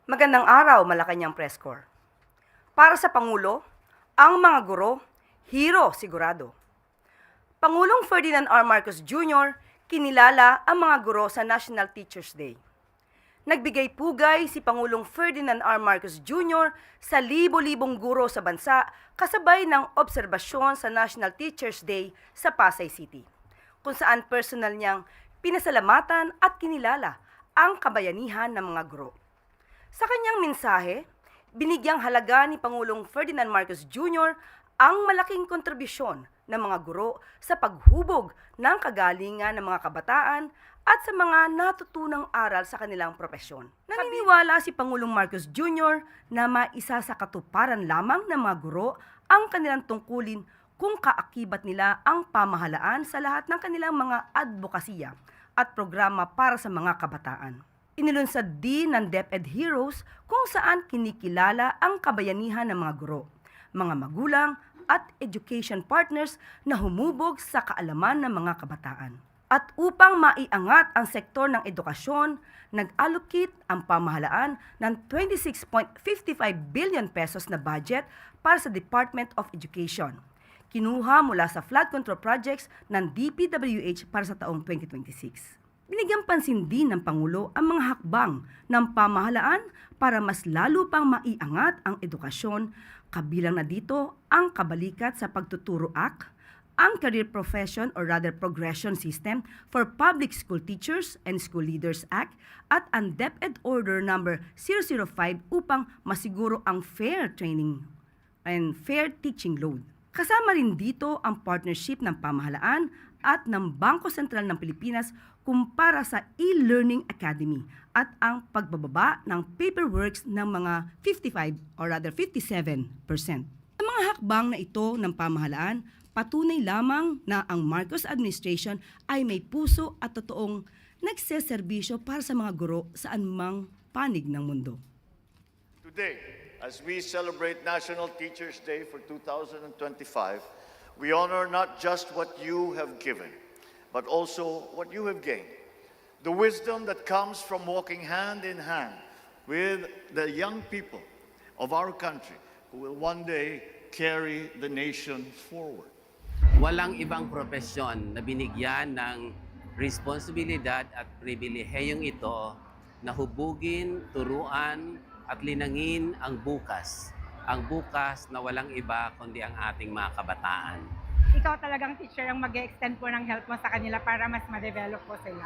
Magandang araw, Malacanang Press Corps. Para sa Pangulo, ang mga guro, hero sigurado. Pangulong Ferdinand R. Marcos Jr. kinilala ang mga guro sa National Teachers Day. Nagbigay pugay si Pangulong Ferdinand R. Marcos Jr. sa libo-libong guro sa bansa kasabay ng obserbasyon sa National Teachers Day sa Pasay City, kung saan personal niyang pinasalamatan at kinilala ang kabayanihan ng mga guro. Sa kanyang mensahe, binigyang halaga ni Pangulong Ferdinand Marcos Jr. ang malaking kontribusyon ng mga guro sa paghubog ng kagalingan ng mga kabataan at sa mga natutunang aral sa kanilang propesyon. Naniniwala si Pangulong Marcos Jr. na maisa sa katuparan lamang ng mga guro ang kanilang tungkulin kung kaakibat nila ang pamahalaan sa lahat ng kanilang mga advokasya at programa para sa mga kabataan. Inilunsad din ng DepEd Heroes kung saan kinikilala ang kabayanihan ng mga guro, mga magulang at education partners na humubog sa kaalaman ng mga kabataan. At upang maiangat ang sektor ng edukasyon, nag-allocate ang pamahalaan ng 26.55 billion pesos na budget para sa Department of Education. Kinuha mula sa flood control projects ng DPWH para sa taong 2026. Binigyang pansin din ng Pangulo ang mga hakbang ng pamahalaan para mas lalo pang maiangat ang edukasyon, kabilang na dito ang Kabalikat sa Pagtuturo Act, ang Career Profession or rather Progression System for Public School Teachers and School Leaders Act at ang DepEd Order No. 005 upang masiguro ang fair training and fair teaching load. Kasama rin dito ang partnership ng pamahalaan at ng Bangko Sentral ng Pilipinas kumpara sa e-learning academy at ang pagbababa ng paperworks ng mga 55 or rather 57%. Sa mga hakbang na ito ng pamahalaan, patunay lamang na ang Marcos administration ay may puso at totoong nagseserbisyo para sa mga guro sa anumang panig ng mundo. Today, as we celebrate National Teachers Day for 2025, we honor not just what you have given, but also what you have gained. The wisdom that comes from walking hand in hand with the young people of our country who will one day carry the nation forward. Walang ibang propesyon na binigyan ng responsibilidad at pribilehiyong ito na hubugin, turuan at linangin ang bukas. Ang bukas na walang iba kundi ang ating mga kabataan. Ikaw talagang teacher ang mag-extend po ng help mo sa kanila para mas ma-develop po sila.